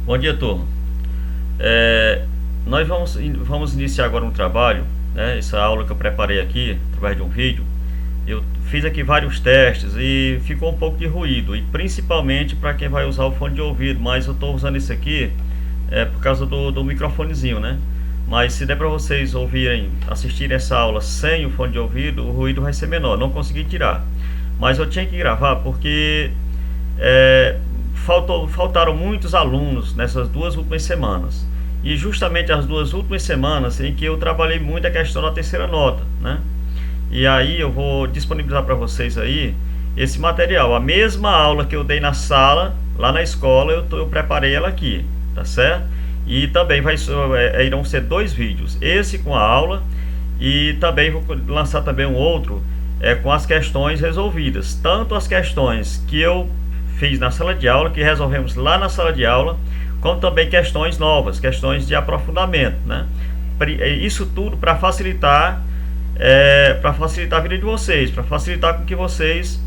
Bom dia, turma. Nós vamos iniciar agora um trabalho, né? Essa aula que eu preparei aqui, através de um vídeo. Eu fiz aqui vários testes e ficou um pouco de ruído, e principalmente para quem vai usar o fone de ouvido, mas eu estou usando esse aqui por causa do microfonezinho, né? Mas se der para vocês ouvirem, assistirem essa aula sem o fone de ouvido, o ruído vai ser menor. Não consegui tirar, mas eu tinha que gravar porque é, faltaram muitos alunos nessas duas últimas semanas, e justamente as duas últimas semanas em que eu trabalhei muito a questão da terceira nota, né? E aí eu vou disponibilizar para vocês aí esse material, a mesma aula que eu dei na sala, lá na escola, eu preparei ela aqui, tá certo? E também irão ser dois vídeos, esse com a aula, e também vou lançar também um outro com as questões resolvidas, tanto as questões que eu fiz na sala de aula, que resolvemos lá na sala de aula, como também questões novas, questões de aprofundamento, né? Isso tudo para facilitar a vida de vocês, para facilitar com que vocês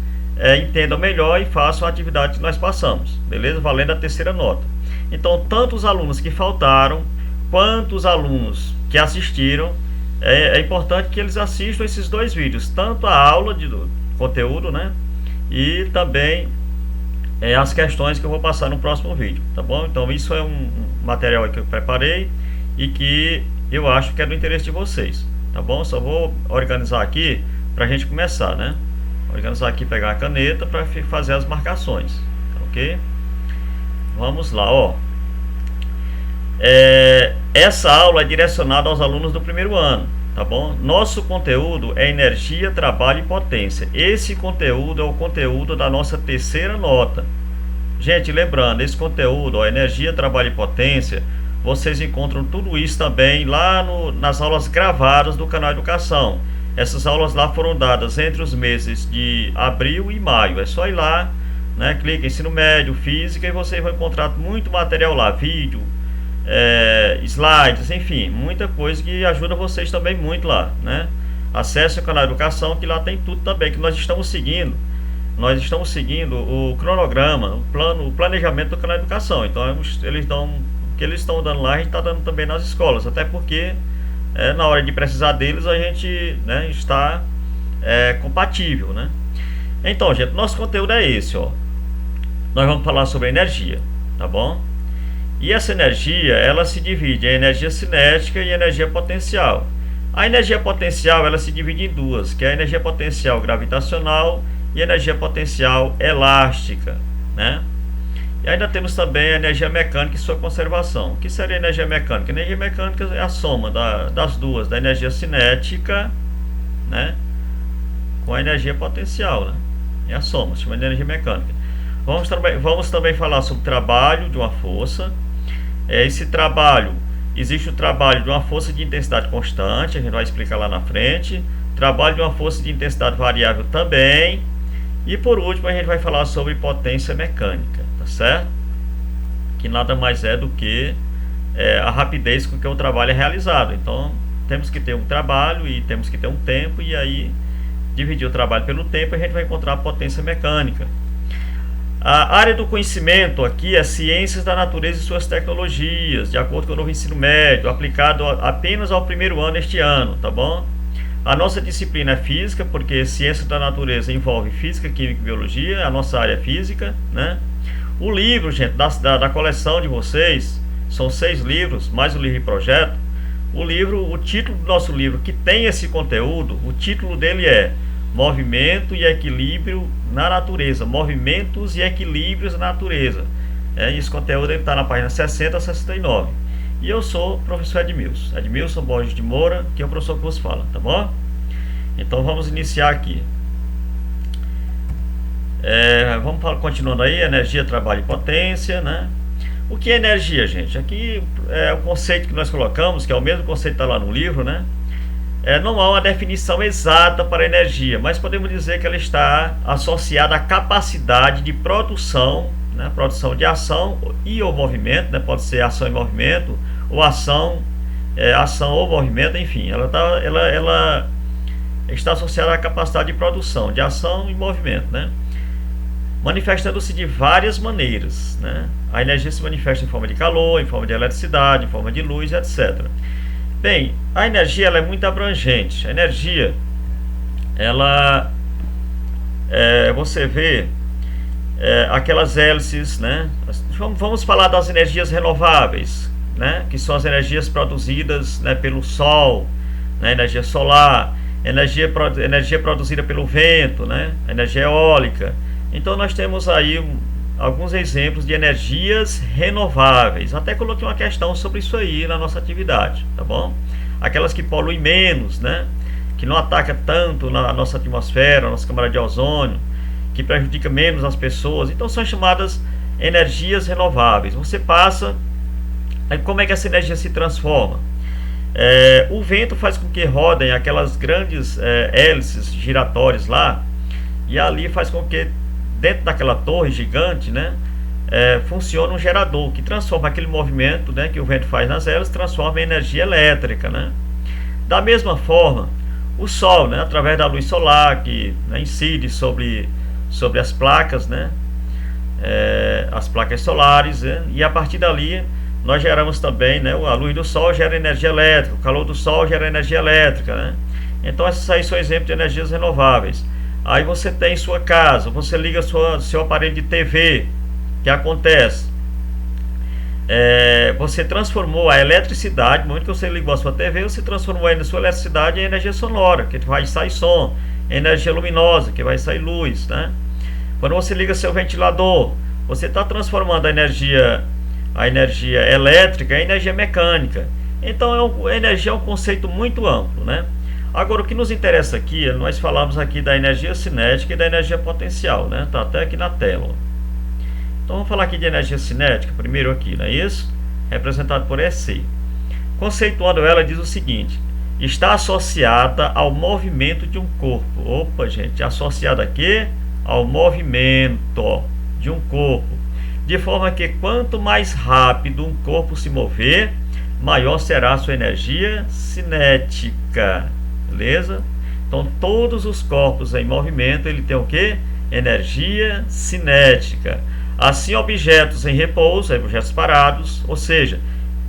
entendam melhor e façam a atividade que nós passamos, beleza? Valendo a terceira nota. Então, tanto os alunos que faltaram, quanto os alunos que assistiram, é importante que eles assistam esses dois vídeos, tanto a aula do conteúdo, né? E também as questões que eu vou passar no próximo vídeo, tá bom? Então isso é um material que eu preparei e que eu acho que é do interesse de vocês, tá bom? Só vou organizar aqui pra gente começar, né? Organizar aqui, pegar a caneta para fazer as marcações, ok? Vamos lá, ó. Essa aula é direcionada aos alunos do primeiro ano, tá bom? Nosso conteúdo é energia, trabalho e potência. Esse conteúdo é o conteúdo da nossa terceira nota. Gente, lembrando, esse conteúdo, ó, energia, trabalho e potência, vocês encontram tudo isso também lá nas aulas gravadas do canal Educação. Essas aulas lá foram dadas entre os meses de abril e maio. É só ir lá, né? Clica em ensino médio, física, e vocês vão encontrar muito material lá, vídeo, slides, enfim, muita coisa que ajuda vocês também muito lá, né? Acesse o canal Educação, que lá tem tudo também que nós estamos seguindo. Nós estamos seguindo o cronograma, o planejamento do canal Educação. Então o que eles estão dando lá, a gente está dando também nas escolas, até porque na hora de precisar deles a gente, né, está compatível, né? Então, gente, nosso conteúdo é esse, ó. Nós vamos falar sobre energia, tá bom? E essa energia, ela se divide em energia cinética e energia potencial. A energia potencial, ela se divide em duas, que é a energia potencial gravitacional e a energia potencial elástica, né? E ainda temos também a energia mecânica e sua conservação. O que seria a energia mecânica? A energia mecânica é a soma das duas, da energia cinética, né, com a energia potencial, né? É a soma, se chama de energia mecânica. Vamos também falar sobre o trabalho de uma força. Esse trabalho, existe o trabalho de uma força de intensidade constante, a gente vai explicar lá na frente. Trabalho de uma força de intensidade variável também. E por último a gente vai falar sobre potência mecânica, tá certo? Que nada mais é do que a rapidez com que o trabalho é realizado. Então temos que ter um trabalho e temos que ter um tempo, e aí dividir o trabalho pelo tempo a gente vai encontrar a potência mecânica. A área do conhecimento aqui é ciências da natureza e suas tecnologias, de acordo com o novo ensino médio, aplicado apenas ao primeiro ano este ano, tá bom? A nossa disciplina é física, porque ciência da natureza envolve física, química e biologia, a nossa área é física, né? O livro, gente, da coleção de vocês, são 6 livros, mais o livro de projeto. O título do nosso livro, que tem esse conteúdo, o título dele é Movimento e Equilíbrio na Natureza, Movimentos e Equilíbrios na Natureza. Esse conteúdo está na página 60 a 69. E eu sou o professor Edmilson Borges de Moura, que é o professor que vos fala, tá bom? Então vamos iniciar aqui. Vamos continuando aí, energia, trabalho e potência, né? O que é energia, gente? Aqui é o conceito que nós colocamos, que é o mesmo conceito que está lá no livro, né? Não há uma definição exata para a energia, mas podemos dizer que ela está associada à capacidade de produção, né? Produção de ação e ou movimento, né? Pode ser ação e movimento, ou ação ou movimento, enfim, ela está associada à capacidade de produção, de ação e movimento, né? manifestando-se de várias maneiras, né? A energia se manifesta em forma de calor, em forma de eletricidade, em forma de luz, etc. Bem, a energia ela é muito abrangente. A energia, ela, você vê aquelas hélices, né? Vamos falar das energias renováveis, né? Que são as energias produzidas, né, pelo sol, né? Energia solar, energia produzida pelo vento, né? Energia eólica. Então nós temos aí alguns exemplos de energias renováveis. Até coloquei uma questão sobre isso aí na nossa atividade, tá bom? Aquelas que poluem menos, né? Que não ataca tanto na nossa atmosfera, na nossa camada de ozônio, que prejudica menos as pessoas. Então são chamadas energias renováveis. Você passa, aí como é que essa energia se transforma? O vento faz com que rodem aquelas grandes hélices giratórias lá, e ali faz com que dentro daquela torre gigante, né, funciona um gerador que transforma aquele movimento, né, que o vento faz nas hélices, transforma em energia elétrica, né? Da mesma forma, o sol, né, através da luz solar que, né, incide sobre as placas, né, as placas solares, né, e a partir dali nós geramos também, né, a luz do sol gera energia elétrica, o calor do sol gera energia elétrica, né? Então esses aí são exemplos de energias renováveis. Aí você tem sua casa, você liga seu aparelho de TV, que acontece? Você transformou a eletricidade, no momento que você ligou a sua TV, você transformou a sua eletricidade em energia sonora, que vai sair som, energia luminosa, que vai sair luz, né? Quando você liga seu ventilador, você está transformando a energia elétrica em energia mecânica. Então a energia é um conceito muito amplo, né? Agora o que nos interessa aqui, nós falamos aqui da energia cinética e da energia potencial, né? Tá até aqui na tela, ó. Então vamos falar aqui de energia cinética primeiro aqui, não é isso? Representado por EC. Conceituando ela, diz o seguinte: está associada ao movimento de um corpo. Opa, gente, associada aqui ao movimento de um corpo, de forma que quanto mais rápido um corpo se mover, maior será a sua energia cinética. Beleza? Então todos os corpos em movimento, ele tem o que? Energia cinética. Assim, objetos em repouso, objetos parados, ou seja,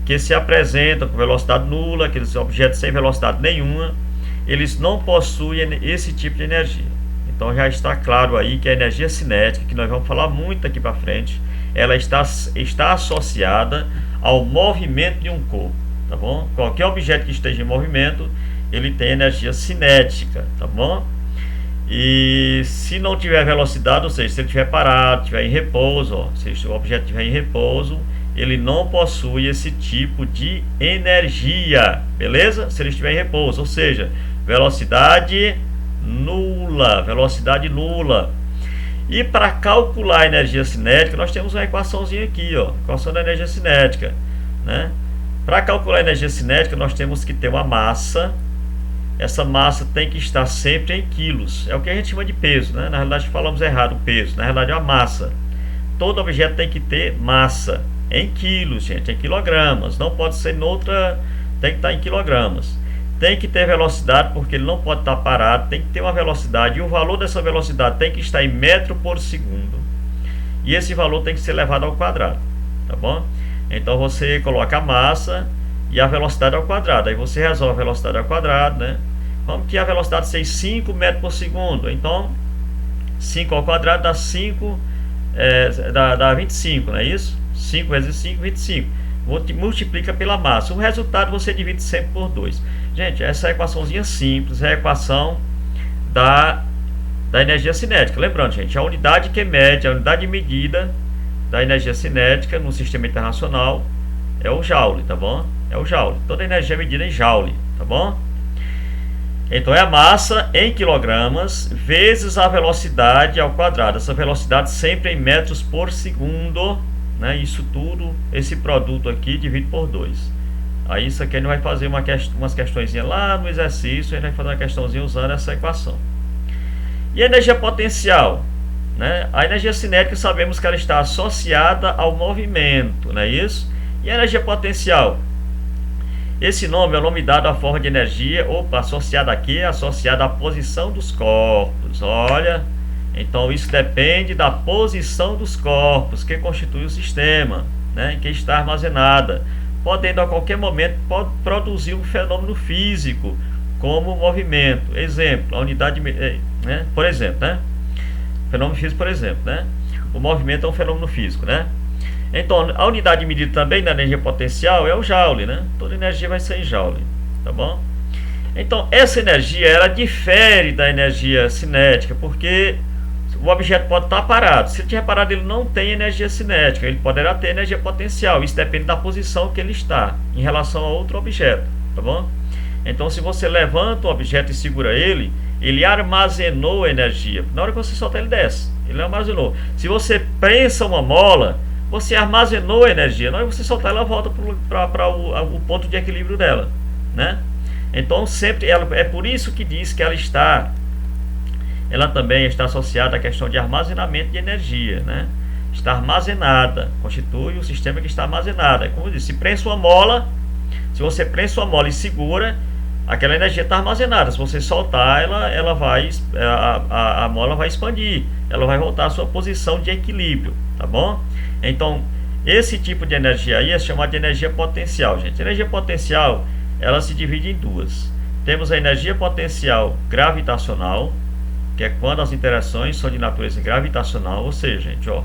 que se apresentam com velocidade nula, aqueles objetos sem velocidade nenhuma, eles não possuem esse tipo de energia. Então já está claro aí que a energia cinética, que nós vamos falar muito aqui para frente, ela está associada ao movimento de um corpo, tá bom? Qualquer objeto que esteja em movimento, ele tem energia cinética, tá bom? E se não tiver velocidade, ou seja, se ele estiver parado, estiver em repouso, ó, se o objeto estiver em repouso, ele não possui esse tipo de energia, beleza? Se ele estiver em repouso, ou seja, velocidade nula, E para calcular a energia cinética, nós temos uma equaçãozinha aqui, ó, equação da energia cinética, né? Para calcular a energia cinética, nós temos que ter uma massa. Essa massa tem que estar sempre em quilos. É o que a gente chama de peso, né? Na realidade falamos errado o peso. Na realidade é uma massa. Todo objeto tem que ter massa em quilos, gente, em quilogramas. Não pode ser noutra, tem que estar em quilogramas. Tem que ter velocidade, porque ele não pode estar parado. Tem que ter uma velocidade, e o valor dessa velocidade tem que estar em metro por segundo. E esse valor tem que ser levado ao quadrado, tá bom? Então você coloca a massa e a velocidade ao quadrado. Aí você resolve a velocidade ao quadrado, né? Vamos que a velocidade seja 5 metros por segundo. Então 5 ao quadrado dá 5, dá 25, não é isso? 5 vezes 5, 25. Multiplica pela massa. O resultado você divide sempre por 2. Gente, essa equaçãozinha simples é a equação da energia cinética. Lembrando, gente, a unidade que mede, a unidade de medida da energia cinética no sistema internacional é o joule, tá bom? É o joule. Toda energia é medida em joule, tá bom? Então é a massa em quilogramas vezes a velocidade ao quadrado. Essa velocidade sempre em metros por segundo, né? Isso tudo, esse produto aqui, divide por 2. Aí isso aqui a gente vai fazer umas questõezinhas lá no exercício. A gente vai fazer uma questãozinha usando essa equação. E a energia potencial, né? A energia cinética, sabemos que ela está associada ao movimento, não é isso? E a energia potencial, esse nome é o nome dado à forma de energia, associada aqui, associada à posição dos corpos. Olha, Então isso depende da posição dos corpos que constituem o sistema, né, em que está armazenada, podendo a qualquer momento produzir um fenômeno físico, como o movimento. Exemplo, a unidade, né, por exemplo, né, fenômeno físico, por exemplo, né, o movimento é um fenômeno físico, né. Então a unidade medida também da energia potencial é o joule, né, toda energia vai ser em joule, tá bom? Então essa energia ela difere da energia cinética, porque o objeto pode estar parado. Se tiver parado, ele não tem energia cinética, ele poderá ter energia potencial. Isso depende da posição que ele está em relação a outro objeto, tá bom? Então, se você levanta o objeto e segura ele, ele armazenou energia. Na hora que você solta, ele desce. Ele armazenou. Se você prensa uma mola, você armazenou energia. Na hora que você soltar, ela volta para o ponto de equilíbrio dela, né? Então, sempre é por isso que diz que ela também está associada à questão de armazenamento de energia, né? Está armazenada, constitui um sistema que está armazenado. Como eu disse, se você prensa uma mola e segura, aquela energia está armazenada. Se você soltar, a mola vai expandir, ela vai voltar à sua posição de equilíbrio, tá bom? Então, esse tipo de energia aí é chamado de energia potencial, gente. A energia potencial, ela se divide em duas. Temos a energia potencial gravitacional, que é quando as interações são de natureza gravitacional, ou seja, gente, ó,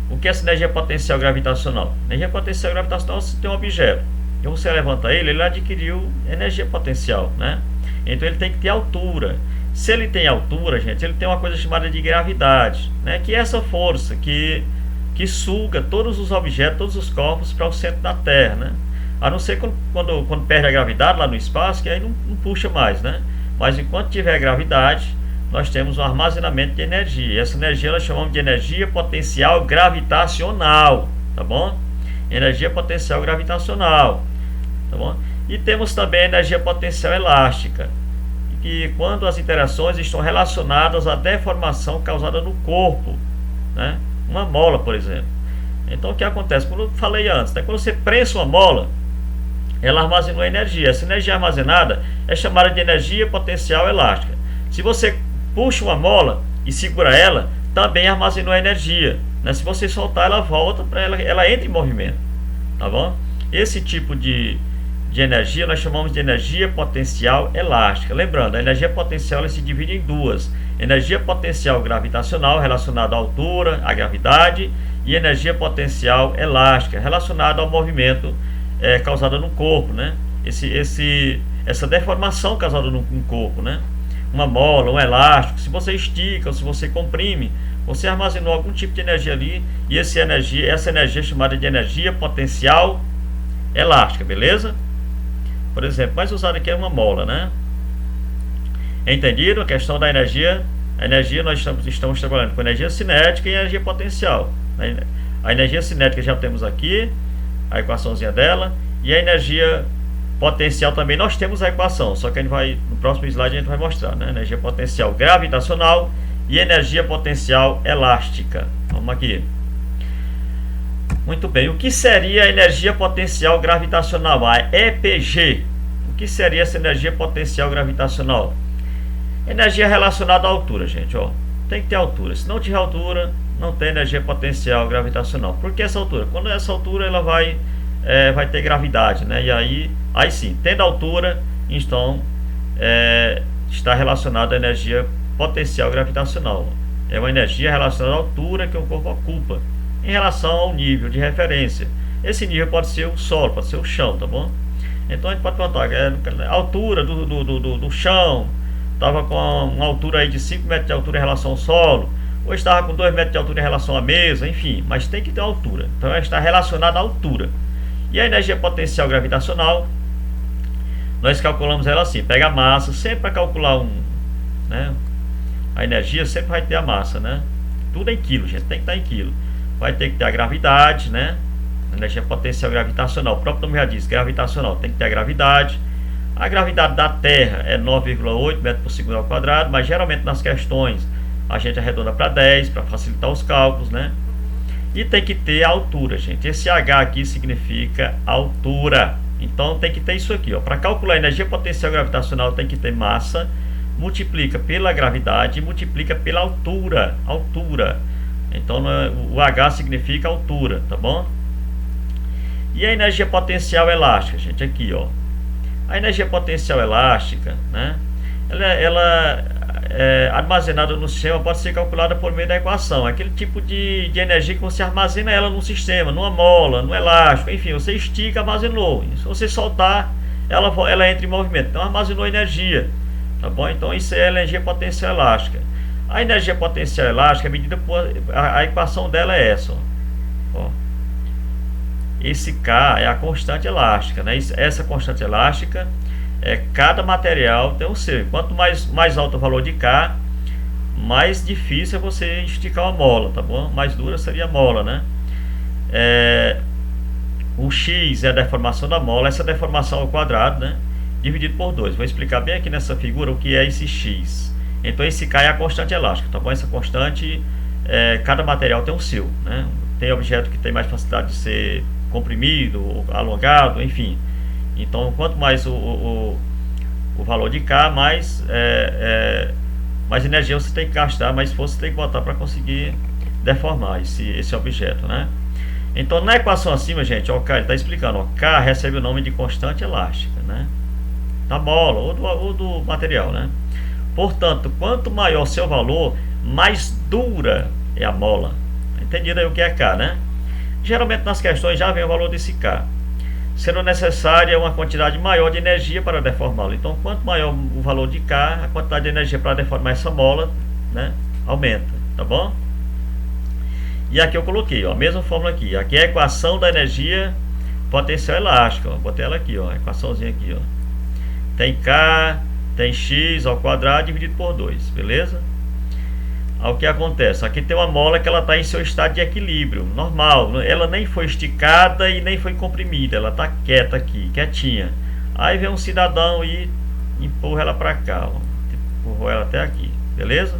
o que é essa energia potencial gravitacional? Energia potencial gravitacional, você tem um objeto, e você levanta ele adquiriu energia potencial, né? Então ele tem que ter altura. Se ele tem altura, gente, ele tem uma coisa chamada de gravidade, né? Que é essa força que suga todos os objetos, todos os corpos para o centro da Terra, né? A não ser quando perde a gravidade lá no espaço, que aí não puxa mais, né? Mas enquanto tiver gravidade, nós temos um armazenamento de energia. E essa energia nós chamamos de energia potencial gravitacional, tá bom? Energia potencial gravitacional, tá bom? E temos também a energia potencial elástica, que quando as interações estão relacionadas à deformação causada no corpo, né? Uma mola, por exemplo. Então o que acontece? Como eu falei antes, né? Quando você prensa uma mola, ela armazenou energia. Essa energia armazenada é chamada de energia potencial elástica. Se você puxa uma mola e segura ela, também armazenou energia, né? Se você soltar, ela volta para ela entra em movimento, tá bom? Esse tipo de energia nós chamamos de energia potencial elástica. Lembrando, a energia potencial ela se divide em duas: energia potencial gravitacional, relacionada à altura, à gravidade, e energia potencial elástica, relacionada ao movimento causada no corpo, né? Essa deformação causada no corpo, né? Uma mola, um elástico, se você estica ou se você comprime, você armazenou algum tipo de energia ali, e essa energia é chamada de energia potencial elástica, beleza? Por exemplo, mais usada aqui é uma mola, né? Entendido? A questão da energia. A energia nós estamos trabalhando com energia cinética e energia potencial. A energia cinética já temos aqui a equaçãozinha dela, e a energia potencial também nós temos a equação, só que a gente vai, no próximo slide a gente vai mostrar, né? Energia potencial gravitacional e energia potencial elástica. Vamos aqui. Muito bem, o que seria a energia potencial gravitacional? A EPG. O que seria essa energia potencial gravitacional? Energia relacionada à altura, gente, ó. Tem que ter altura. Se não tiver altura, não tem energia potencial gravitacional. Por que essa altura? Quando essa altura ela vai ter gravidade, né? E aí sim, tendo altura, então está relacionada à energia potencial gravitacional. É uma energia relacionada à altura que o corpo ocupa em relação ao nível de referência. Esse nível pode ser o solo, pode ser o chão, tá bom? Então a gente pode perguntar, a altura do chão estava com uma altura aí de 5 metros de altura em relação ao solo, ou estava com 2 metros de altura em relação à mesa, enfim, mas tem que ter altura. Então ela está relacionada à altura. E a energia potencial gravitacional, nós calculamos ela assim, pega a massa, sempre para calcular né, a energia sempre vai ter a massa, né? Tudo em quilo, gente, tem que estar em quilo. Vai ter que ter a gravidade, né? Energia potencial gravitacional, o próprio nome já diz, gravitacional, tem que ter a gravidade. A gravidade da Terra é 9,8 metros por segundo ao quadrado, mas geralmente nas questões a gente arredonda para 10, para facilitar os cálculos, né? E tem que ter a altura, gente. Esse H aqui significa altura. Então tem que ter isso aqui, ó. Para calcular a energia potencial gravitacional tem que ter massa multiplica pela gravidade e multiplica pela altura. Então o H significa altura, tá bom? E a energia potencial elástica, gente, aqui, ó. A energia potencial elástica, né? Ela armazenada no sistema pode ser calculada por meio da equação. Aquele tipo de energia que você armazena ela num sistema, numa mola, no elástico, enfim, você estica, armazenou. Se você soltar, ela entra em movimento. Então armazenou energia, tá bom? Então isso é a energia potencial elástica. A energia potencial elástica é medida por a equação dela é essa, ó. Esse K é a constante elástica, né? Essa constante elástica cada material tem o seu. Quanto mais alto o valor de K, mais difícil é você esticar uma mola, tá bom? Mais dura seria a mola, né? O X é a deformação da mola, essa deformação ao quadrado, né? Dividido por 2. Vou explicar bem aqui nessa figura o que é esse X. Então esse K é a constante elástica, tá bom? Essa constante, cada material tem o seu, né? Tem objeto que tem mais facilidade de ser comprimido, alongado, enfim. Então quanto mais o valor de K, mais energia você tem que gastar, mais força você tem que botar para conseguir deformar esse objeto, né? Então na equação acima, gente, ó, K, ele está explicando, ó, K recebe o nome de constante elástica, né? Da mola ou do material, né? Portanto, quanto maior seu valor, mais dura é a mola. Entendido aí o que é K, né? Geralmente nas questões já vem o valor desse K, sendo necessária uma quantidade maior de energia para deformá-lo. Então, quanto maior o valor de K, a quantidade de energia para deformar essa mola, né, aumenta, tá bom? E aqui eu coloquei, ó, a mesma fórmula aqui. Aqui é a equação da energia potencial elástica, ó. Botei ela aqui, ó, a equaçãozinha aqui, ó. Tem K, tem X ao quadrado dividido por 2, beleza? O que acontece? Aqui tem uma mola que ela está em seu estado de equilíbrio normal, ela nem foi esticada e nem foi comprimida, ela está quieta aqui, quietinha. Aí vem um cidadão e empurra ela para cá, ó. Empurrou ela até aqui, beleza?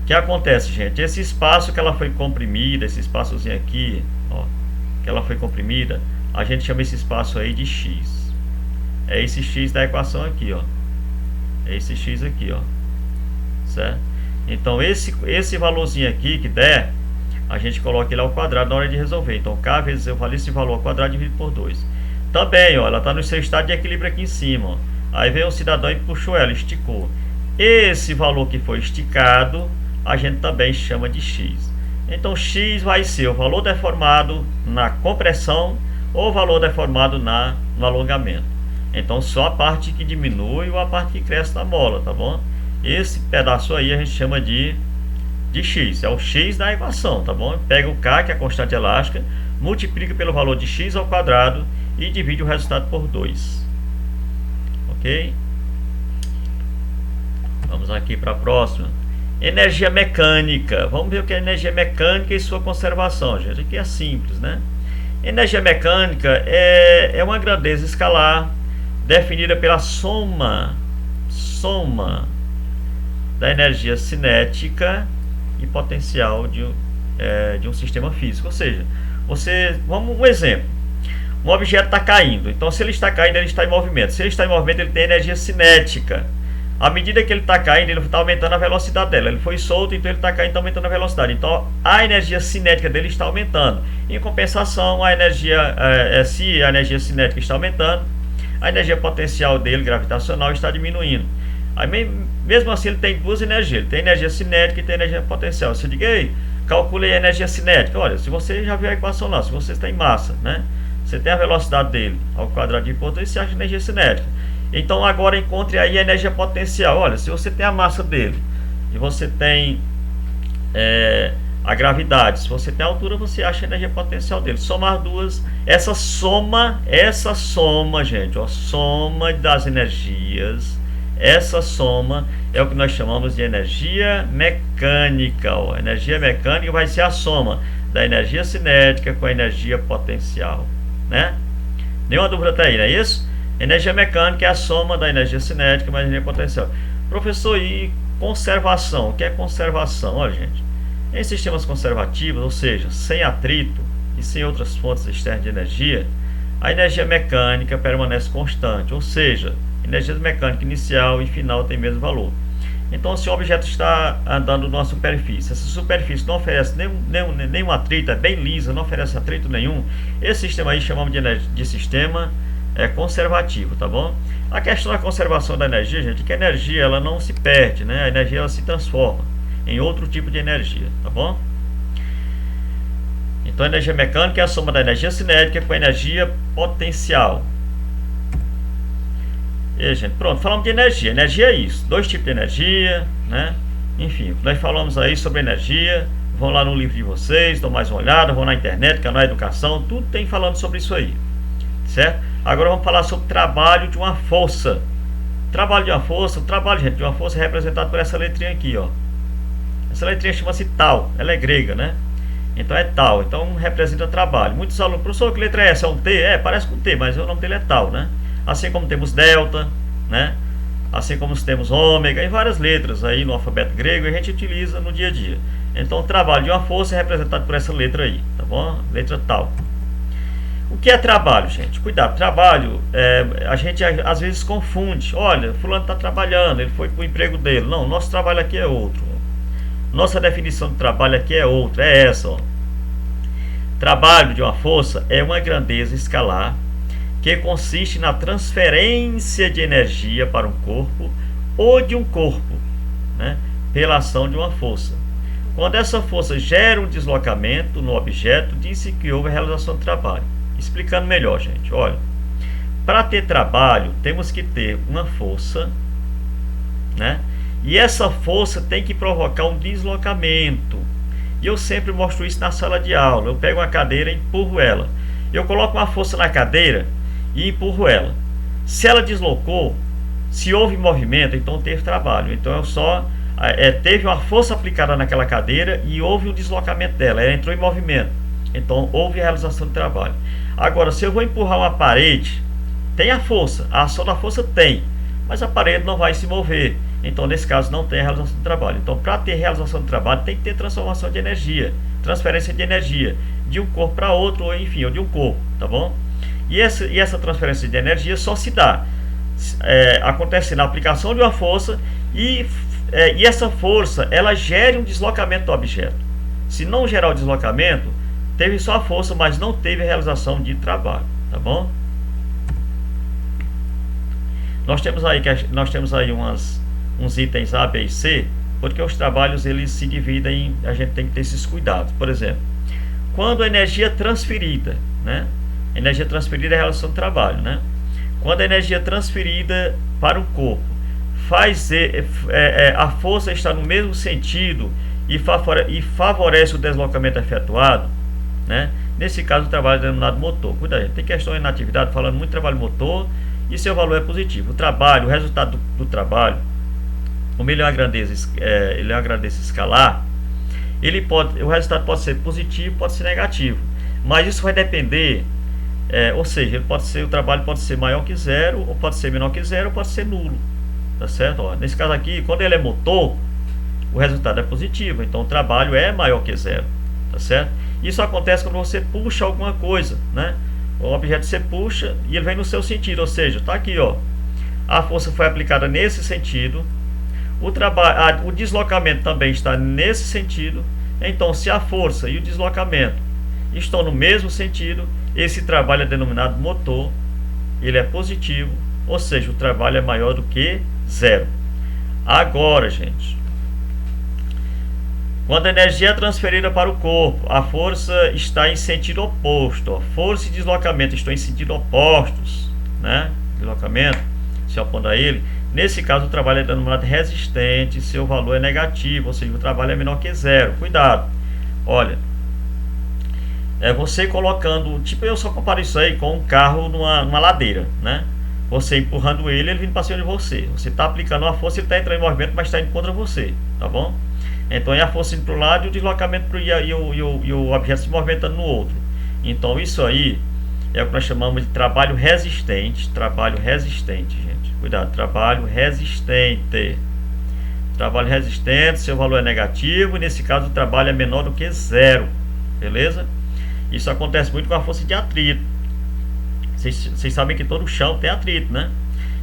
O que acontece, gente? Esse espaço que ela foi comprimida, esse espaçozinho aqui, ó, que ela foi comprimida, a gente chama esse espaço aí de X. É esse X da equação aqui, ó. É esse X aqui, ó. Certo? Então esse valorzinho aqui que der, a gente coloca ele ao quadrado na hora de resolver. Então K vezes eu falei esse valor ao quadrado dividido por 2. Também, ó, ela está no seu estado de equilíbrio aqui em cima, ó. Aí veio um cidadão e puxou ela, esticou. Esse valor que foi esticado, a gente também chama de X. Então X vai ser o valor deformado na compressão ou o valor deformado no alongamento. Então só a parte que diminui ou a parte que cresce da mola, tá bom? Esse pedaço aí a gente chama de X, é o X da equação, tá bom? Pega o K, que é a constante elástica, multiplica pelo valor de X ao quadrado e divide o resultado por 2. Ok? Vamos aqui para a próxima. Energia mecânica. Vamos ver o que é energia mecânica e sua conservação, gente. Aqui é simples, né? Energia mecânica é uma grandeza escalar definida pela soma da energia cinética e potencial de um sistema físico. Ou seja, vamos um exemplo. Um objeto está caindo. Então, se ele está caindo, ele está em movimento. Se ele está em movimento, ele tem energia cinética. À medida que ele está caindo, ele está aumentando a velocidade dela. Ele foi solto, então ele está caindo, está aumentando a velocidade. Então, a energia cinética dele está aumentando. Em compensação, se a energia cinética está aumentando, a energia potencial dele, gravitacional, está diminuindo. Aí, mesmo assim, ele tem duas energias. Ele tem energia cinética e tem energia potencial. Você diga, ei, calculei a energia cinética. Olha, se você já viu a equação lá, se você tem massa, né? Você tem a velocidade dele ao quadrado de por 2, você acha energia cinética. Então, agora encontre aí a energia potencial. Olha, se você tem a massa dele e você tem a gravidade, se você tem a altura, você acha a energia potencial dele. Somar duas, essa soma, gente, ó, soma das energias. Essa soma é o que nós chamamos de energia mecânica. Ó. Energia mecânica vai ser a soma da energia cinética com a energia potencial, né? Nenhuma dúvida até aí, não é isso? Energia mecânica é a soma da energia cinética mais energia potencial. Professor, e conservação? O que é conservação? Olha, gente, em sistemas conservativos, ou seja, sem atrito e sem outras fontes externas de energia, a energia mecânica permanece constante, ou seja, Energia mecânica inicial e final tem o mesmo valor. Então, se o objeto está andando numa superfície, essa superfície não oferece nenhum atrito, é bem lisa, não oferece atrito nenhum, esse sistema aí chamamos de sistema conservativo, tá bom? A questão da conservação da energia, gente, é que a energia ela não se perde, né? A energia ela se transforma em outro tipo de energia, tá bom? Então, a energia mecânica é a soma da energia cinética com a energia potencial. E, gente, pronto, falamos de energia. Energia é isso, dois tipos de energia, né? Enfim, nós falamos aí sobre energia. Vão lá no livro de vocês, dão mais uma olhada, vão na internet, canal Educação, tudo tem falando sobre isso aí, certo? Agora vamos falar sobre o trabalho de uma força. Trabalho de uma força, o trabalho, gente, de uma força é representado por essa letrinha aqui, ó. Essa letrinha chama-se tal, ela é grega, né? Então é tal, então representa trabalho. Muitos alunos, professor, que letra é essa? É um T? É, parece com T, mas o nome dele é tal, né? Assim como temos delta, né? Assim como temos ômega e várias letras aí no alfabeto grego, a gente utiliza no dia a dia. Então o trabalho de uma força é representado por essa letra aí, tá bom? Letra tal. O que é trabalho, gente? Cuidado, trabalho, a gente às vezes confunde. Olha, fulano está trabalhando, ele foi para o emprego dele. Não, nosso trabalho aqui é outro. Nossa definição de trabalho aqui é outra, é essa, ó. Trabalho de uma força é uma grandeza escalar que consiste na transferência de energia para um corpo ou de um corpo, né, pela ação de uma força. Quando essa força gera um deslocamento no objeto, diz-se que houve a realização do trabalho. Explicando melhor, gente, olha, para ter trabalho temos que ter uma força, né, e essa força tem que provocar um deslocamento. E eu sempre mostro isso na sala de aula. Eu pego uma cadeira e empurro ela. Eu coloco uma força na cadeira e empurro ela. Se ela deslocou, se houve movimento, então teve trabalho. Então eu só teve uma força aplicada naquela cadeira e houve um deslocamento dela, ela entrou em movimento, então houve a realização do trabalho. Agora, se eu vou empurrar uma parede, tem a força, a ação da força tem, mas a parede não vai se mover, então nesse caso não tem a realização do trabalho. Então, para ter realização do trabalho tem que ter transformação de energia, transferência de energia de um corpo para outro, ou enfim, ou de um corpo, tá bom? E essa transferência de energia só se dá acontece na aplicação de uma força e essa força ela gera um deslocamento do objeto. Se não gerar o deslocamento, teve só a força, mas não teve a realização de trabalho, tá bom? Nós temos aí uns itens A, B e C, porque os trabalhos eles se dividem, a gente tem que ter esses cuidados. Por exemplo, quando a energia é transferida, né? Energia transferida é a relação de trabalho, né? Quando a energia é transferida para o corpo, a força está no mesmo sentido e favorece o deslocamento efetuado, né? Nesse caso, o trabalho é denominado motor. Cuidado, gente, tem questões na atividade falando muito de trabalho motor e seu valor é positivo. O trabalho, o resultado do trabalho, como ele é uma grandeza escalar, o resultado pode ser positivo, pode ser negativo, mas isso vai depender. Ou seja, o trabalho pode ser maior que zero, ou pode ser menor que zero, ou pode ser nulo, tá certo? Ó, nesse caso aqui, quando ele é motor, o resultado é positivo, então o trabalho é maior que zero, tá certo? Isso acontece quando você puxa alguma coisa, né? O objeto você puxa e ele vem no seu sentido, ou seja, tá aqui, ó, a força foi aplicada nesse sentido, o deslocamento também está nesse sentido, então se a força e o deslocamento estão no mesmo sentido, esse trabalho é denominado motor, ele é positivo, ou seja, o trabalho é maior do que zero. Agora, gente, quando a energia é transferida para o corpo, a força está em sentido oposto, ó. Força e deslocamento estão em sentido opostos, né? Deslocamento se opondo a ele. Nesse caso, o trabalho é denominado resistente, seu valor é negativo, ou seja, o trabalho é menor que zero. Cuidado, olha. Você colocando, tipo, eu só comparo isso aí com um carro numa ladeira, né? Você empurrando ele vindo para cima de você. Você está aplicando uma força, ele está entrando em movimento, mas está indo contra você, tá bom? Então é a força indo para o lado e o deslocamento e o objeto se movimentando no outro. Então isso aí é o que nós chamamos de trabalho resistente. Trabalho resistente, gente. Cuidado, trabalho resistente. Trabalho resistente, seu valor é negativo, e nesse caso o trabalho é menor do que zero, beleza? Isso acontece muito com a força de atrito. Vocês sabem que todo chão tem atrito, né?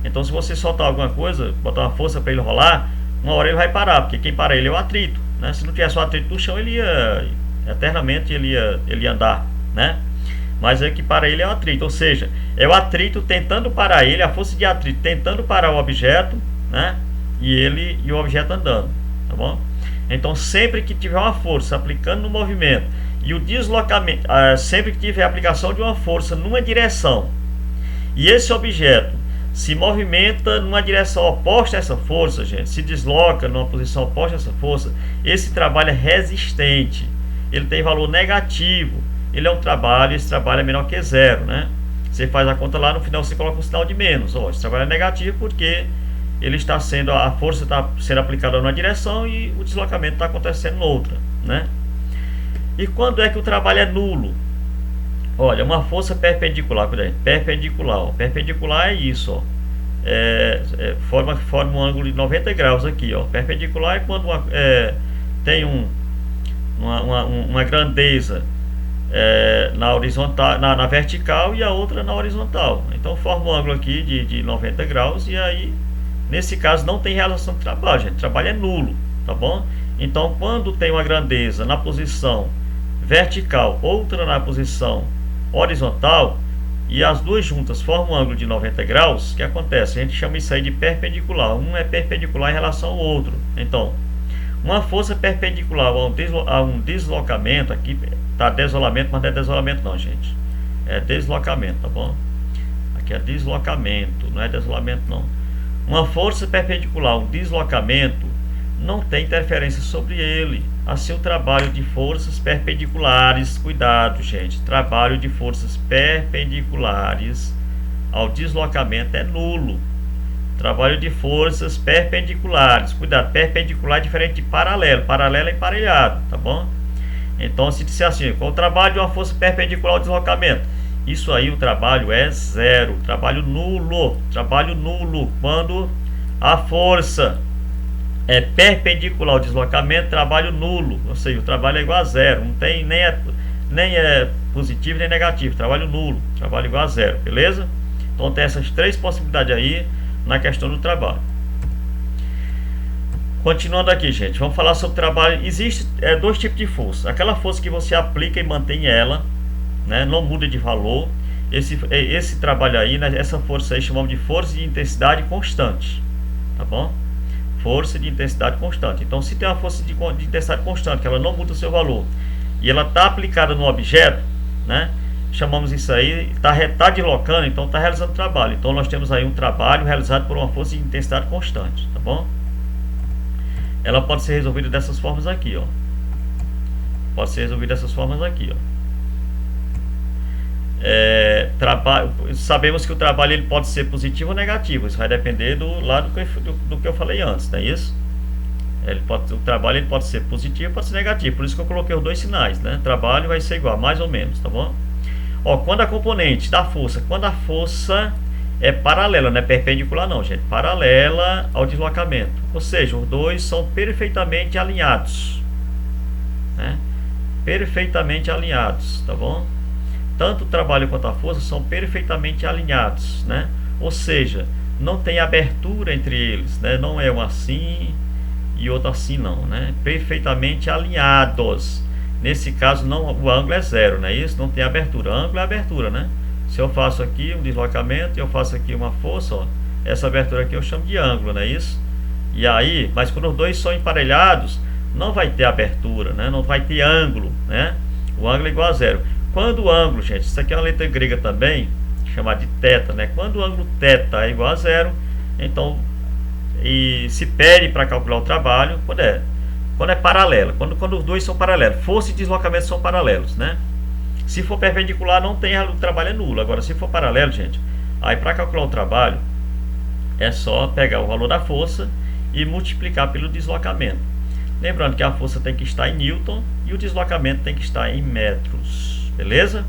Então se você soltar alguma coisa, botar uma força para ele rolar, uma hora ele vai parar, porque quem para ele é o atrito, né? Se não tivesse o atrito do chão, ele ia eternamente ele ia andar, né? Mas é que para ele é o atrito, ou seja, é o atrito tentando parar ele, a força de atrito tentando parar o objeto, né? E o objeto andando, tá bom? Então sempre que tiver uma força aplicando no movimento e o deslocamento, sempre que tiver a aplicação de uma força numa direção e esse objeto se movimenta numa direção oposta a essa força, gente, se desloca numa posição oposta a essa força, esse trabalho é resistente, ele tem valor negativo, ele é um trabalho, esse trabalho é menor que zero, né? Você faz a conta lá, no final você coloca um sinal de menos, ó, esse trabalho é negativo porque ele está sendo, a força está sendo aplicada numa direção e o deslocamento está acontecendo noutra, né? E quando é que o trabalho é nulo? Olha, uma força perpendicular, perpendicular, ó, perpendicular é isso, ó, forma um ângulo de 90 graus aqui, ó. Perpendicular é quando tem uma grandeza na horizontal, na vertical e a outra na horizontal. Então forma um ângulo aqui de 90 graus e aí nesse caso não tem relação de trabalho, gente. O trabalho é nulo, tá bom? Então quando tem uma grandeza na posição vertical, outra na posição horizontal e as duas juntas formam um ângulo de 90 graus, o que acontece? A gente chama isso aí de perpendicular. Um é perpendicular em relação ao outro. Então, uma força perpendicular a um deslocamento, aqui tá desolamento, mas não é desolamento não, gente. É deslocamento, tá bom? Aqui é deslocamento, não é desolamento não. Uma força perpendicular a um deslocamento não tem interferência sobre ele. Assim, o trabalho de forças perpendiculares, cuidado, gente, trabalho de forças perpendiculares ao deslocamento é nulo. Trabalho de forças perpendiculares, cuidado, perpendicular é diferente de paralelo, paralelo é emparelhado, tá bom? Então, se disser assim, qual o trabalho de uma força perpendicular ao deslocamento? Isso aí, o trabalho é zero, trabalho nulo, quando a força é perpendicular ao deslocamento, trabalho nulo, ou seja, o trabalho é igual a zero, não tem nem é positivo nem negativo, trabalho nulo, trabalho igual a zero, beleza? Então tem essas três possibilidades aí na questão do trabalho. Continuando aqui, gente, vamos falar sobre trabalho. Existe dois tipos de força: aquela força que você aplica e mantém ela, né, não muda de valor. Esse trabalho aí, né, essa força aí chamamos de força de intensidade constante, tá bom? Força de intensidade constante. Então, se tem uma força de intensidade constante, que ela não muda o seu valor, e ela está aplicada no objeto, né, chamamos isso aí, está deslocando, então está realizando trabalho. Então, nós temos aí um trabalho realizado por uma força de intensidade constante, tá bom? Ela pode ser resolvida dessas formas aqui, ó. Pode ser resolvida dessas formas aqui, ó. Sabemos que o trabalho ele pode ser positivo ou negativo. Isso vai depender do lado do que eu falei antes, não é isso? O trabalho ele pode ser positivo, pode ser negativo. Por isso que eu coloquei os dois sinais, né? Trabalho vai ser igual, mais ou menos, tá bom? Ó, quando a componente da força, quando a força é paralela, não é perpendicular não, gente, paralela ao deslocamento, ou seja, os dois são perfeitamente alinhados, né? Perfeitamente alinhados, tá bom? Tanto o trabalho quanto a força são perfeitamente alinhados, né? Ou seja, não tem abertura entre eles, né? Não é um assim e outro assim não, né? Perfeitamente alinhados. Nesse caso não, o ângulo é zero, não é isso? Não tem abertura. Ângulo é abertura, né? Se eu faço aqui um deslocamento e eu faço aqui uma força, ó, essa abertura aqui eu chamo de ângulo, não é isso? E aí, mas quando os dois são emparelhados, não vai ter abertura, né? Não vai ter ângulo, né? O ângulo é igual a zero. Quando o ângulo, gente, isso aqui é uma letra grega também, chamada de θ, né? Quando o ângulo θ é igual a zero, então, e se pede para calcular o trabalho, quando é paralelo, quando os dois são paralelos, força e deslocamento são paralelos, né? Se for perpendicular, não tem, o trabalho é nulo. Agora, se for paralelo, gente, aí para calcular o trabalho, é só pegar o valor da força e multiplicar pelo deslocamento. Lembrando que a força tem que estar em Newton e o deslocamento tem que estar em metros. Beleza?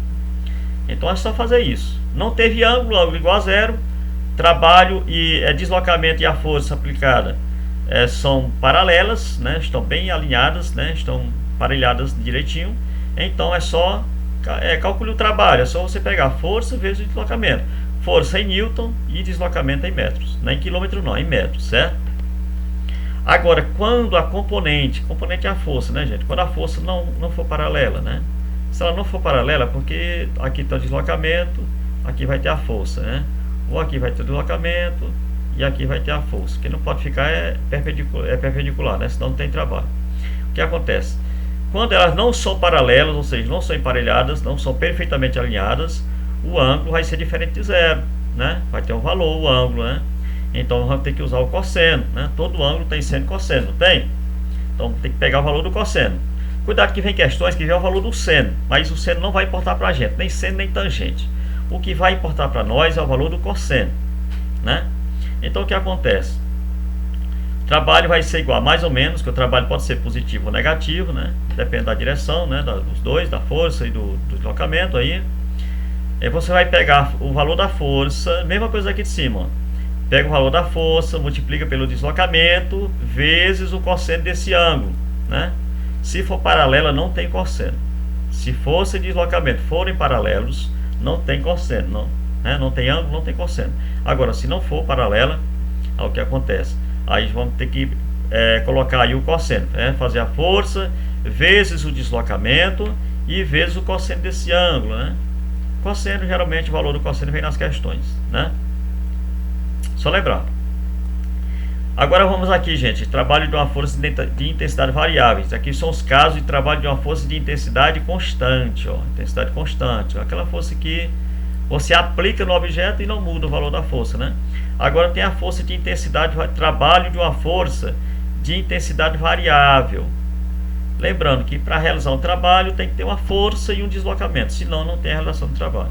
Então é só fazer isso. Não teve ângulo igual a zero. Trabalho e deslocamento e a força aplicada são paralelas, né? Estão bem alinhadas, né? Estão parelhadas direitinho. Então é só calcular o trabalho. É só você pegar força vezes o deslocamento. força em newton e deslocamento em metros. Não é em quilômetro não, é em metros, certo? Agora, quando a componente é a força, né, gente? Quando a força não for paralela, né? Se ela não for paralela, porque aqui está o deslocamento, aqui vai ter a força, né? Ou aqui vai ter o deslocamento e aqui vai ter a força. O que não pode ficar é perpendicular, né? Senão não tem trabalho. O que acontece? Quando elas não são paralelas, ou seja, não são emparelhadas, não são perfeitamente alinhadas, o ângulo vai ser diferente de zero, né? Vai ter um valor, o ângulo, né? Então vamos ter que usar o cosseno, né? Todo ângulo tem seno e cosseno, não tem? Então tem que pegar o valor do cosseno. Cuidado que vem questões que vem o valor do seno, mas o seno não vai importar para a gente, nem seno nem tangente. O que vai importar para nós é o valor do cosseno, né? Então o que acontece? O trabalho vai ser igual, mais ou menos, que o trabalho pode ser positivo ou negativo, né? Depende da direção, né? Dos dois, da força e do deslocamento aí. Aí você vai pegar o valor da força, mesma coisa aqui de cima, ó. Pega o valor da força, multiplica pelo deslocamento, vezes o cosseno desse ângulo, né? Se for paralela, não tem cosseno. Se força e deslocamento forem paralelos, não tem cosseno, não, né? Não tem ângulo, não tem cosseno. Agora, se não for paralela, o que acontece? Aí vamos ter que colocar aí o cosseno, né? Fazer a força vezes o deslocamento e vezes o cosseno desse ângulo, né? Cosseno, geralmente o valor do cosseno vem nas questões, né? Só lembrar. Agora vamos aqui, gente, trabalho de uma força de intensidade variáveis. Aqui são os casos de trabalho de uma força de intensidade constante, ó, intensidade constante, ó, aquela força que você aplica no objeto e não muda o valor da força, né? Agora tem a força de intensidade, trabalho de uma força de intensidade variável. Lembrando que para realizar um trabalho tem que ter uma força e um deslocamento, senão não tem a realização do trabalho.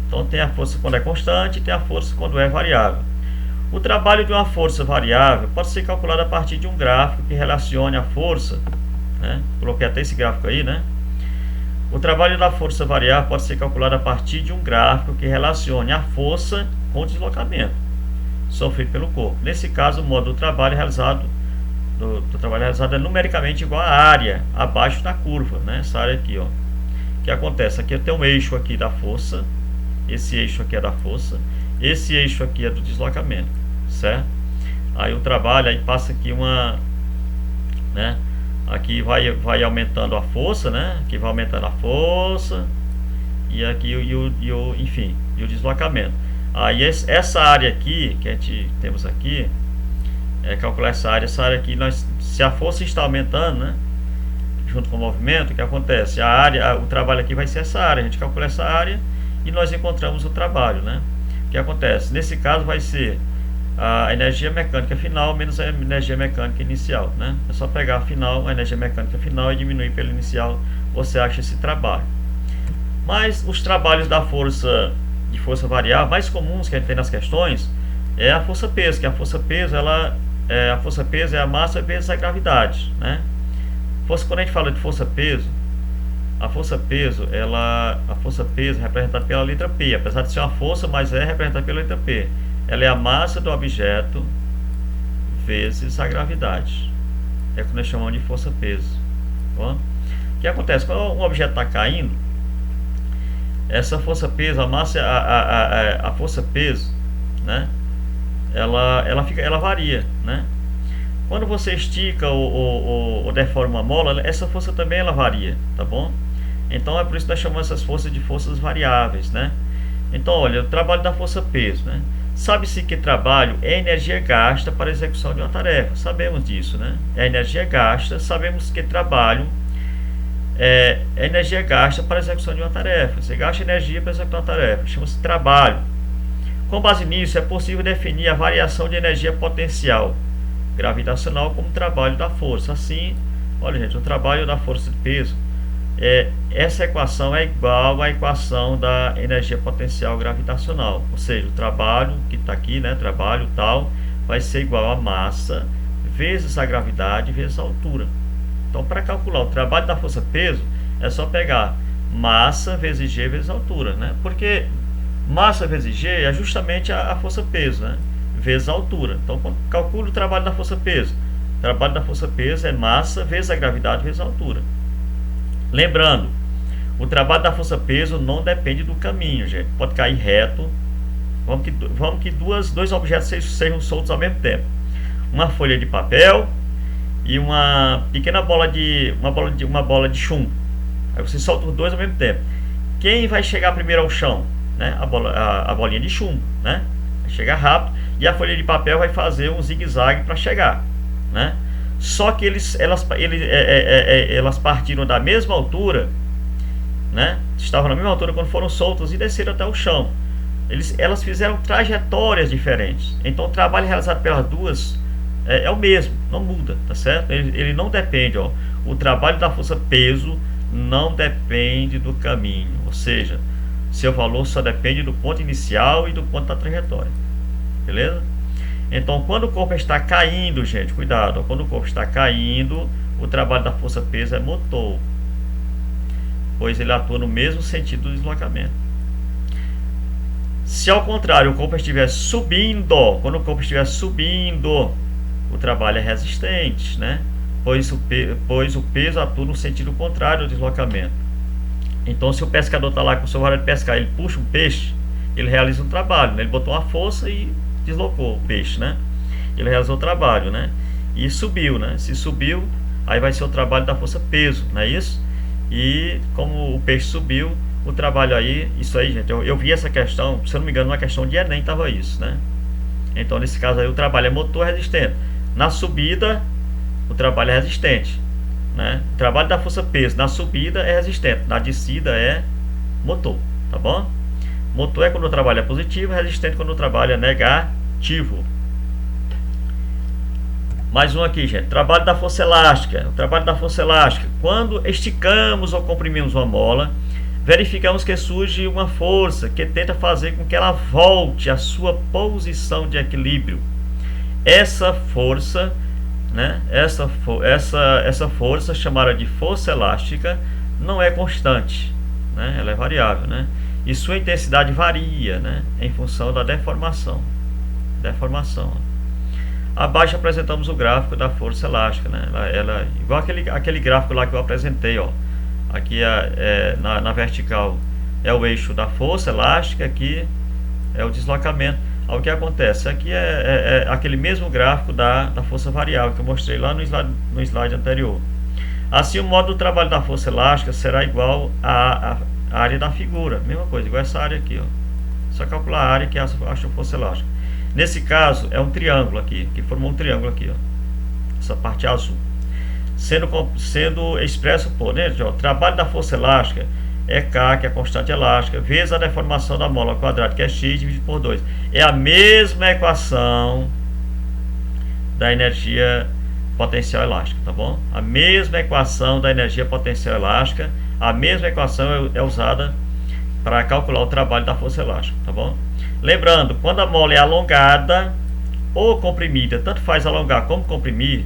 Então tem a força quando é constante e tem a força quando é variável. O trabalho de uma força variável pode ser calculado a partir de um gráfico que relacione a força, né? Coloquei até esse gráfico aí, né? O trabalho da força variável pode ser calculado a partir de um gráfico que relacione a força com o deslocamento sofrido pelo corpo. Nesse caso, o modo do trabalho realizado é numericamente igual à área abaixo da curva, né? Essa área aqui, ó. O que acontece? Aqui eu tenho um eixo aqui da força, esse eixo aqui é da força, esse eixo aqui é do deslocamento, certo? Aí o trabalho, aí passa aqui uma, né? Aqui vai aumentando a força, né? Aqui vai aumentando a força e aqui enfim, e o deslocamento. Aí essa área aqui que a gente temos aqui calcular essa área aqui, se a força está aumentando, né? Junto com o movimento, o que acontece? O trabalho aqui vai ser essa área, a gente calcula essa área e nós encontramos o trabalho, né? O que acontece? Nesse caso vai ser a energia mecânica final menos a energia mecânica inicial, né? É só pegar a energia mecânica final e diminuir pela inicial, você acha esse trabalho. Mas os trabalhos da força variável mais comuns que a gente tem nas questões é a força peso, que a força peso é a massa vezes a gravidade, né? Quando a gente fala de força peso, a força peso é representada pela letra P, apesar de ser uma força, mas é representada pela letra P. Ela é a massa do objeto vezes a gravidade. É o que nós chamamos de força peso. Bom? O que acontece? Quando um objeto está caindo, essa força peso, a força peso, né? Ela varia, né? Quando você estica ou deforma uma mola, essa força também ela varia, tá bom? Então é por isso que nós chamamos essas forças de forças variáveis, né? Então, olha, o trabalho da força peso, né? Sabe-se que trabalho é energia gasta para a execução de uma tarefa. Sabemos disso, né? É energia gasta, sabemos que trabalho é energia gasta para a execução de uma tarefa. Você gasta energia para executar uma tarefa, chama-se trabalho. Com base nisso, é possível definir a variação de energia potencial gravitacional como trabalho da força. Assim, olha, gente, o trabalho da força de peso, essa equação é igual à equação da energia potencial gravitacional. Ou seja, o trabalho que está aqui, né, trabalho tal, vai ser igual a massa vezes a gravidade vezes a altura. Então, para calcular o trabalho da força peso, é só pegar massa vezes G vezes altura, né? Porque massa vezes G é justamente a força peso, né? Vezes a altura. Então, quando calcula o trabalho da força peso, o trabalho da força peso é massa vezes a gravidade vezes a altura. Lembrando, o trabalho da força peso não depende do caminho, gente. Pode cair reto, Vamos que dois objetos sejam soltos ao mesmo tempo. Uma folha de papel e uma pequena uma bola de chumbo. Aí você solta os dois ao mesmo tempo. Quem vai chegar primeiro ao chão? Né? A bolinha de chumbo, né? Vai chegar rápido, e a folha de papel vai fazer um zigue-zague para chegar, né? Só que elas partiram da mesma altura, né? Estavam na mesma altura quando foram soltas e desceram até o chão. Elas fizeram trajetórias diferentes. Então o trabalho realizado pelas duas é o mesmo, não muda, tá certo? Ele não depende, ó. O trabalho da força-peso não depende do caminho, ou seja, seu valor só depende do ponto inicial e do ponto da trajetória, beleza? Então, quando o corpo está caindo, gente, cuidado, ó, quando o corpo está caindo, o trabalho da força-peso é motor, pois ele atua no mesmo sentido do deslocamento. Se ao contrário o corpo estiver subindo, quando o corpo estiver subindo, o trabalho é resistente, né? Pois o peso atua no sentido contrário ao deslocamento. Então, se o pescador está lá com o seu vara de pescar, ele puxa um peixe, ele realiza um trabalho, né? Ele botou uma força e deslocou o peixe, né? Ele realizou o trabalho, né? E subiu, né? Se subiu, aí vai ser o trabalho da força-peso, não é isso? E como o peixe subiu, o trabalho aí, isso aí, gente, eu vi essa questão, se eu não me engano, uma questão de Enem estava isso, né? Então, nesse caso aí, o trabalho é motor resistente. Na subida, o trabalho é resistente, né? O trabalho da força-peso na subida é resistente, na descida é motor, tá bom? Motor é quando o trabalho é positivo, resistente quando o trabalho é negativo. Mais um aqui, gente. Trabalho da força elástica. O trabalho da força elástica. Quando esticamos ou comprimimos uma mola, verificamos que surge uma força que tenta fazer com que ela volte à sua posição de equilíbrio. Essa força, né? Essa força, chamada de força elástica, não é constante, né? Ela é variável, né? E sua intensidade varia, né? Em função da deformação. Abaixo apresentamos o gráfico da força elástica, né? Ela igual aquele gráfico lá que eu apresentei, ó. Aqui na vertical é o eixo da força elástica, aqui é o deslocamento. O que acontece? Aqui é aquele mesmo gráfico da força variável que eu mostrei lá no slide anterior. Assim, o modo do trabalho da força elástica será igual à área da figura. Mesma coisa, igual essa área aqui, ó. Só calcular a área que é a força elástica. Nesse caso, é um triângulo aqui, que formou um triângulo aqui, ó. Essa parte azul. Sendo expresso por, né, ó, trabalho da força elástica é K, que é a constante elástica, vezes a deformação da mola ao quadrado, que é X, dividido por 2. É a mesma equação da energia potencial elástica, tá bom? A mesma equação da energia potencial elástica, a mesma equação é usada para calcular o trabalho da força elástica, tá bom? Lembrando, quando a mola é alongada ou comprimida, tanto faz alongar como comprimir,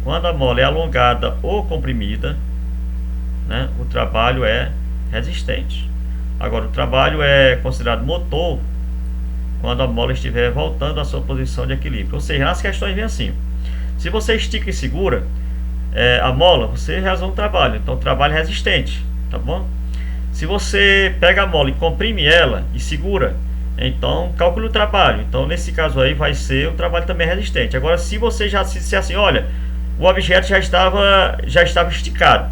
quando a mola é alongada ou comprimida, né, o trabalho é resistente. Agora, o trabalho é considerado motor quando a mola estiver voltando à sua posição de equilíbrio. Ou seja, nas questões vem assim: se você estica e segura a mola, você realiza um trabalho. Então, o trabalho é resistente, tá bom? Se você pega a mola e comprime ela e segura, então calcule o trabalho. Então, nesse caso aí, vai ser o trabalho também resistente. Agora, se você já disser assim, olha, o objeto já estava esticado,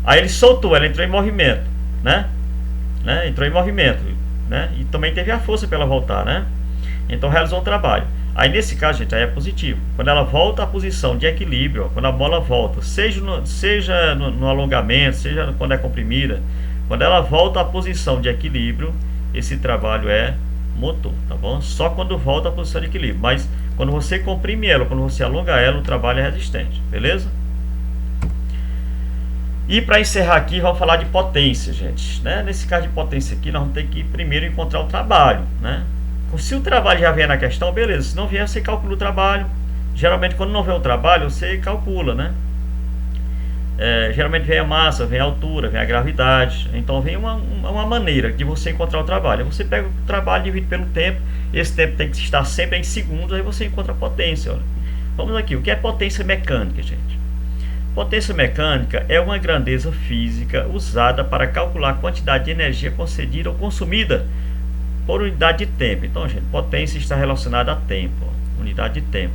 aí ele soltou, ela entrou em movimento, né? Entrou em movimento, né? E também teve a força para ela voltar, né? Então realizou um trabalho. Aí nesse caso, gente, aí é positivo. Quando ela volta à posição de equilíbrio, ó, quando a mola volta, seja no alongamento, seja quando é comprimida, quando ela volta à posição de equilíbrio, esse trabalho é motor, tá bom? Só quando volta à posição de equilíbrio. Mas quando você comprime ela, quando você alonga ela, o trabalho é resistente, beleza? E para encerrar aqui, vamos falar de potência, gente, né? Nesse caso de potência aqui, nós vamos ter que primeiro encontrar o trabalho, né? Se o trabalho já vier na questão, beleza. Se não vier, você calcula o trabalho. Geralmente, quando não vem o trabalho, você calcula, né? Geralmente vem a massa, vem a altura, vem a gravidade. Então, vem uma maneira de você encontrar o trabalho. Você pega o trabalho, divide pelo tempo. Esse tempo tem que estar sempre em segundos, aí você encontra a potência, olha. Vamos aqui, o que é potência mecânica, gente? Potência mecânica é uma grandeza física usada para calcular a quantidade de energia concedida ou consumida por unidade de tempo. Então, gente, potência está relacionada a tempo, ó, unidade de tempo.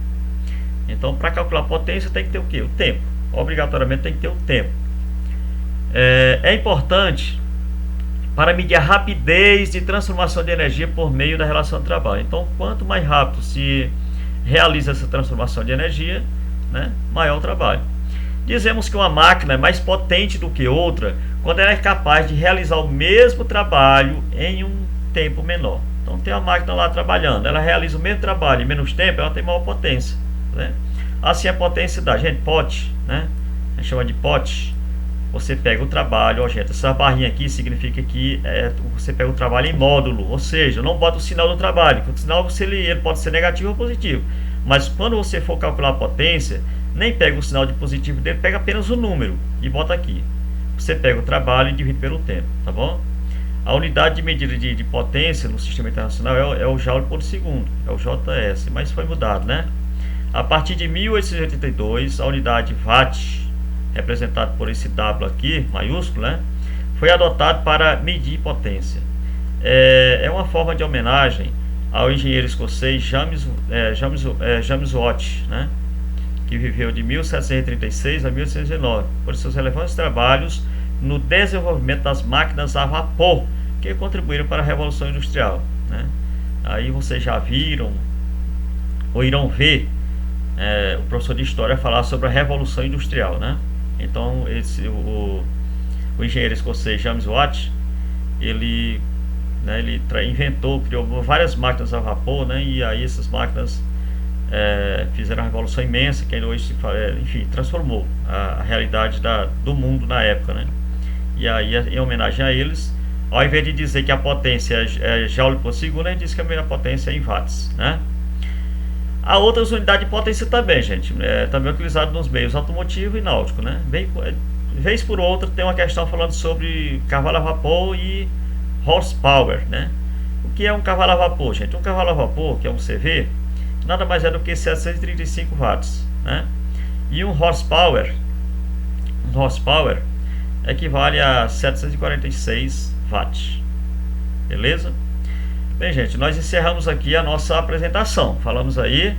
Então, para calcular potência tem que ter o quê? O tempo. Obrigatoriamente tem que ter o tempo. É importante para medir a rapidez de transformação de energia por meio da relação de trabalho. Então, quanto mais rápido se realiza essa transformação de energia, né, maior o trabalho. Dizemos que uma máquina é mais potente do que outra quando ela é capaz de realizar o mesmo trabalho em um tempo menor. Então, tem uma máquina lá trabalhando, ela realiza o mesmo trabalho em menos tempo, ela tem maior potência, né? Assim, a potência da gente, pote, né? A gente chama de pote. Você pega o trabalho, ó, gente, essa barrinha aqui significa que você pega o trabalho em módulo, ou seja, não bota o sinal do trabalho, porque o sinal ele pode ser negativo ou positivo. Mas quando você for calcular a potência, nem pega o sinal de positivo dele, pega apenas o número e bota aqui. Você pega o trabalho e divide pelo tempo, tá bom? A unidade de medida de potência no sistema internacional é o joule por segundo, é o JS, mas foi mudado, né? A partir de 1882, a unidade watt, representado por esse W aqui, maiúsculo, né, foi adotado para medir potência. É uma forma de homenagem ao engenheiro escocês James Watt, né, que viveu de 1736 a 1809, por seus relevantes trabalhos no desenvolvimento das máquinas a vapor, que contribuíram para a Revolução Industrial, né. Aí vocês já viram, ou irão ver, o professor de História falar sobre a Revolução Industrial, né. Então, o engenheiro escocês James Watt, ele inventou, criou várias máquinas a vapor, né, e aí essas máquinas fizeram uma revolução imensa, que ainda hoje, enfim, transformou a realidade do mundo na época, né. E aí, em homenagem a eles, ao invés de dizer que a potência é joule por segundo, ele diz que a potência é em watts, né. Há outras unidades de potência também, gente, também utilizado nos meios automotivo e náutico, né? Vez por outra tem uma questão falando sobre cavalo a vapor e horsepower, né? O que é um cavalo a vapor, gente? Um cavalo a vapor, que é um CV, nada mais é do que 735 watts, né? E um horsepower equivale a 746 watts, beleza? Bem, gente, nós encerramos aqui a nossa apresentação. Falamos aí,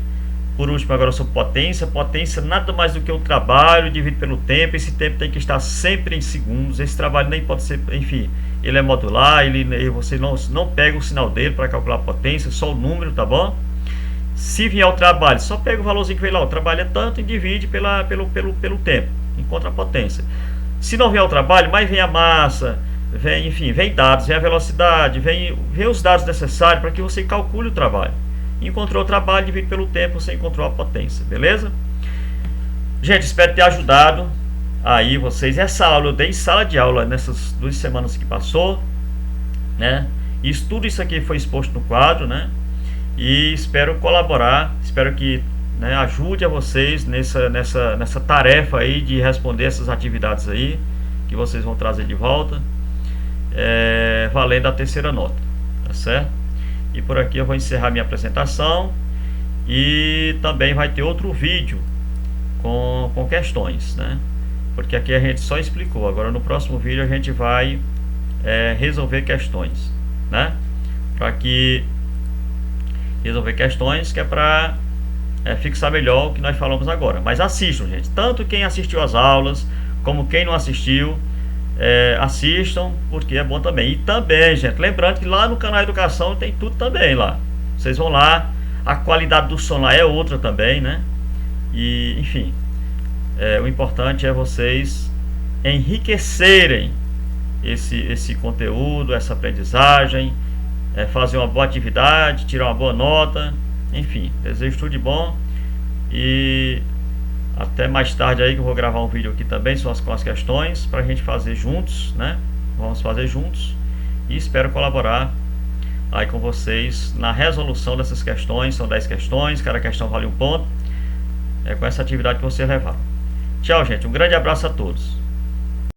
por último, agora sobre potência. Potência nada mais do que o trabalho dividido pelo tempo. Esse tempo tem que estar sempre em segundos. Esse trabalho nem pode ser, enfim, ele é modular, você não pega o sinal dele para calcular a potência, só o número, tá bom? Se vier o trabalho, só pega o valorzinho que veio lá, o trabalho é tanto e divide pelo tempo, encontra a potência. Se não vier o trabalho, mas vem a massa, vem dados, vem a velocidade, vem os dados necessários para que você calcule o trabalho. Encontrou o trabalho, divide pelo tempo, você encontrou a potência, beleza? Gente, espero ter ajudado aí vocês. Essa aula eu dei em sala de aula nessas 2 semanas que passou, né? E tudo isso aqui foi exposto no quadro, né? E espero colaborar, espero que, né, ajude a vocês nessa tarefa aí de responder essas atividades aí que vocês vão trazer de volta. Valendo a 3ª nota, tá certo? E por aqui eu vou encerrar minha apresentação e também vai ter outro vídeo com questões, né? Porque aqui a gente só explicou, agora no próximo vídeo a gente vai resolver questões, né? Para que resolver questões que é para fixar melhor o que nós falamos agora. Mas assistam, gente, tanto quem assistiu às aulas como quem não assistiu. Assistam, porque é bom também. E também, gente, lembrando que lá no canal Educação tem tudo também lá. Vocês vão lá, a qualidade do som lá é outra também, né? E, enfim, o importante é vocês enriquecerem esse conteúdo, essa aprendizagem, fazer uma boa atividade, tirar uma boa nota. Enfim, desejo tudo de bom e até mais tarde aí, que eu vou gravar um vídeo aqui também com as questões para a gente fazer juntos, né? Vamos fazer juntos e espero colaborar aí com vocês na resolução dessas questões. São 10 questões, cada questão vale 1 ponto. Com essa atividade que vocês levaram. Tchau, gente, um grande abraço a todos.